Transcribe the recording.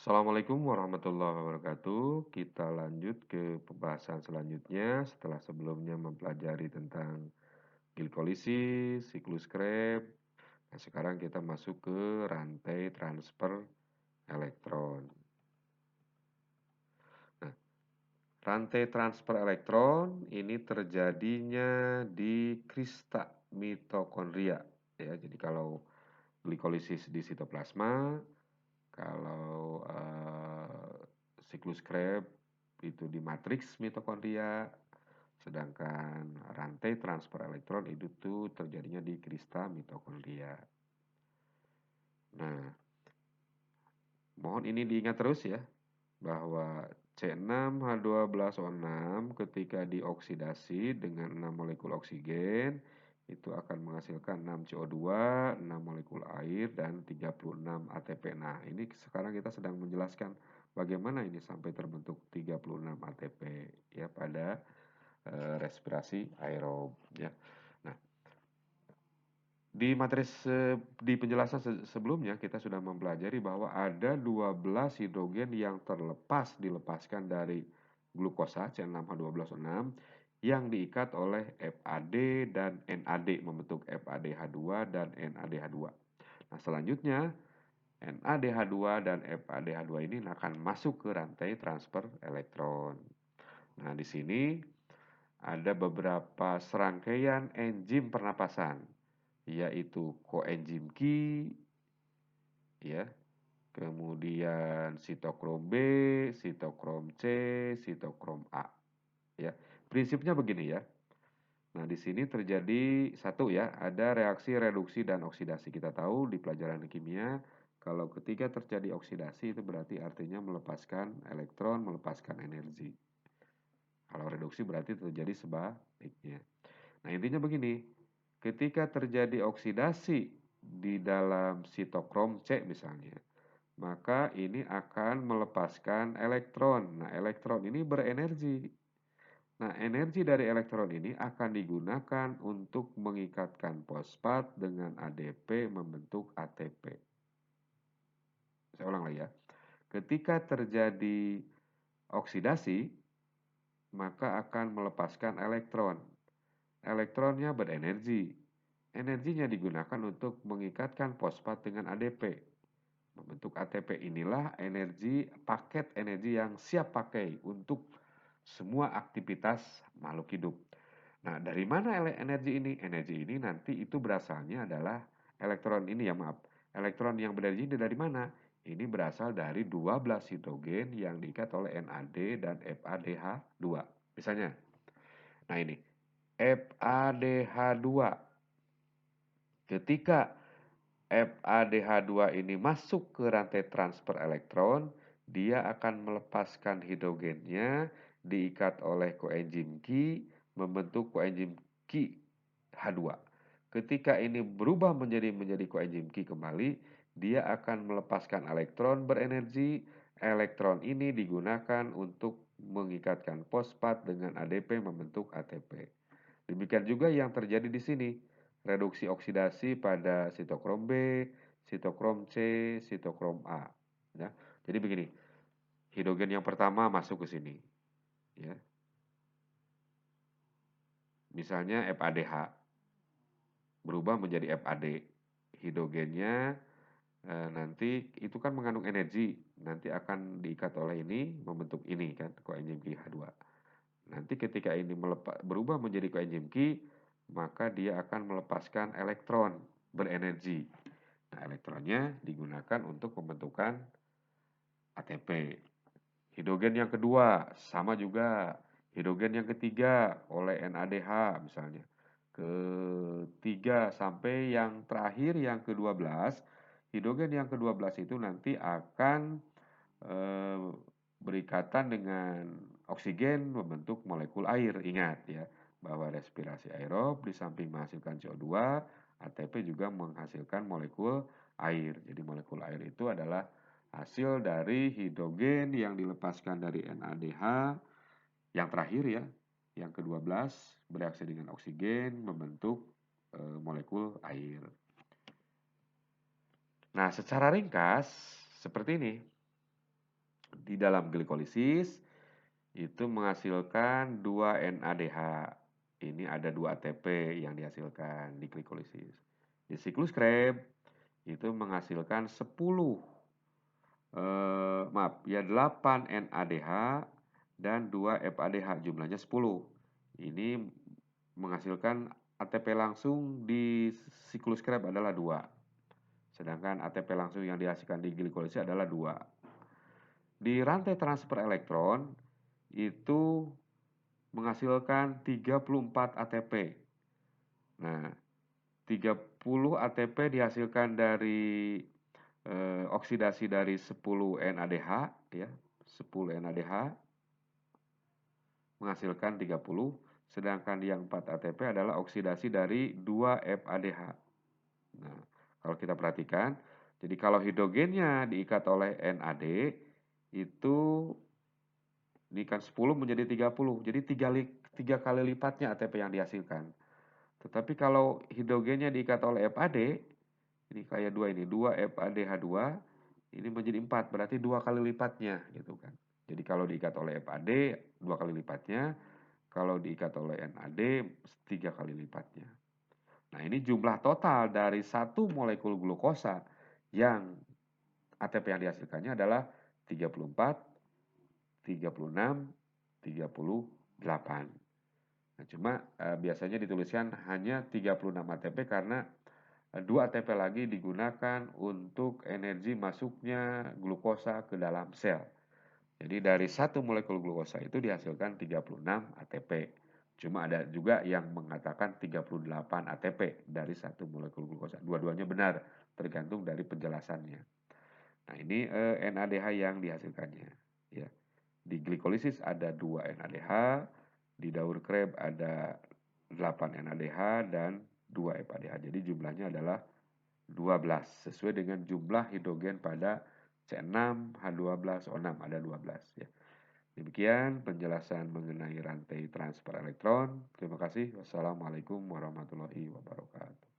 Assalamualaikum warahmatullahi wabarakatuh. Kita lanjut ke pembahasan selanjutnya setelah sebelumnya mempelajari tentang glikolisis, siklus Krebs. Nah, sekarang kita masuk ke rantai transfer elektron. Nah, rantai transfer elektron ini terjadinya di krista mitokondria. Ya, jadi kalau glikolisis di sitoplasma, kalau siklus Krebs itu di matriks mitokondria, sedangkan rantai transfer elektron itu tuh terjadinya di krista mitokondria. Nah, mohon ini diingat terus ya, bahwa C6H12O6 ketika dioksidasi dengan 6 molekul oksigen itu akan menghasilkan 6 CO2, 6 molekul air, dan 36 ATP. Nah, ini sekarang kita sedang menjelaskan bagaimana ini sampai terbentuk 36 ATP ya pada respirasi aerob ya. Nah, di penjelasan sebelumnya kita sudah mempelajari bahwa ada 12 hidrogen yang dilepaskan dari glukosa C6H12O6 yang diikat oleh FAD dan NAD membentuk FADH2 dan NADH2. Nah, selanjutnya NADH2 dan FADH2 ini akan masuk ke rantai transfer elektron. Nah, di sini ada beberapa serangkaian enzim pernapasan, yaitu koenzim Q, ya, kemudian sitokrom B, sitokrom C, sitokrom A, ya. Prinsipnya begini ya. Nah, di sini terjadi satu ya, ada reaksi reduksi dan oksidasi. Kita tahu di pelajaran kimia, kalau ketika terjadi oksidasi itu berarti artinya melepaskan elektron, melepaskan energi. Kalau reduksi berarti terjadi sebaliknya. Nah, intinya begini, ketika terjadi oksidasi di dalam sitokrom C misalnya, maka ini akan melepaskan elektron. Nah, elektron ini berenergi. Nah, energi dari elektron ini akan digunakan untuk mengikatkan fosfat dengan ADP membentuk ATP. Saya ulang lagi ya. Ketika terjadi oksidasi, maka akan melepaskan elektron. Elektronnya berenergi. Energinya digunakan untuk mengikatkan fosfat dengan ADP. Membentuk ATP. Inilah paket energi yang siap pakai untuk semua aktivitas makhluk hidup. Nah, dari mana energi ini? Energi ini nanti itu berasalnya adalah elektron ini ya maaf. Elektron yang berenergi dari mana? Ini berasal dari 12 hidrogen yang diikat oleh NAD dan FADH2. Misalnya, nah ini FADH2. Ketika FADH2 ini masuk ke rantai transfer elektron, dia akan melepaskan hidrogennya diikat oleh koenzim Q membentuk koenzim Q H2. Ketika ini berubah menjadi koenzim Q kembali, dia akan melepaskan elektron berenergi. Elektron ini digunakan untuk mengikatkan fosfat dengan ADP membentuk ATP. Demikian juga yang terjadi di sini. Reduksi oksidasi pada sitokrom B, sitokrom C, sitokrom A. Ya. Jadi begini, hidrogen yang pertama masuk ke sini. Ya. Misalnya FADH berubah menjadi FAD. Hidrogennya nanti itu kan mengandung energi, nanti akan diikat oleh ini membentuk ini kan koenzim Q-H2. Nanti ketika ini berubah menjadi koenzim Q, maka dia akan melepaskan elektron berenergi. Nah, elektronnya digunakan untuk pembentukan ATP. Hidrogen yang kedua sama juga. Hidrogen yang ketiga oleh NADH misalnya. Ketiga sampai yang terakhir yang ke-12, hidrogen yang ke-12 itu nanti akan berikatan dengan oksigen membentuk molekul air. Ingat ya, bahwa respirasi aerob di samping menghasilkan CO2, ATP juga menghasilkan molekul air. Jadi molekul air itu adalah hasil dari hidrogen yang dilepaskan dari NADH yang terakhir ya, yang ke-12 bereaksi dengan oksigen membentuk molekul air. Nah, secara ringkas seperti ini. Di dalam glikolisis itu menghasilkan 2 NADH. Ini ada 2 ATP yang dihasilkan di glikolisis. Di siklus Krebs itu menghasilkan 8 NADH dan 2 FADH, jumlahnya 10. Ini menghasilkan ATP langsung di siklus Krebs adalah 2. Sedangkan ATP langsung yang dihasilkan di glikolisis adalah 2. Di rantai transfer elektron itu menghasilkan 34 ATP. Nah, 30 ATP dihasilkan dari oksidasi dari 10 NADH ya, 10 NADH menghasilkan 30, sedangkan yang 4 ATP adalah oksidasi dari 2 FADH. Nah, kalau kita perhatikan, jadi kalau hidrogennya diikat oleh NAD itu diikat 10 menjadi 30. Jadi 3 kali lipatnya ATP yang dihasilkan. Tetapi kalau hidrogennya diikat oleh FAD, ini kayak 2 ini, 2 FADH2, ini menjadi 4, berarti 2 kali lipatnya gitu kan. Jadi kalau diikat oleh FAD 2 kali lipatnya, kalau diikat oleh NAD 3 kali lipatnya. Nah, ini jumlah total dari satu molekul glukosa yang ATP yang dihasilkannya adalah 34, 36, 38. Nah, cuma biasanya dituliskan hanya 36 ATP karena 2 ATP lagi digunakan untuk energi masuknya glukosa ke dalam sel. Jadi dari satu molekul glukosa itu dihasilkan 36 ATP. Cuma ada juga yang mengatakan 38 ATP dari satu molekul glukosa. Dua-duanya benar, tergantung dari penjelasannya. Nah, ini NADH yang dihasilkannya. Ya. Di glikolisis ada 2 NADH, di daur Krebs ada 8 NADH dan 2 FADH. Jadi jumlahnya adalah 12 sesuai dengan jumlah hidrogen pada C6H12O6 ada 12 ya. Demikian penjelasan mengenai rantai transfer elektron. Terima kasih. Wassalamualaikum warahmatullahi wabarakatuh.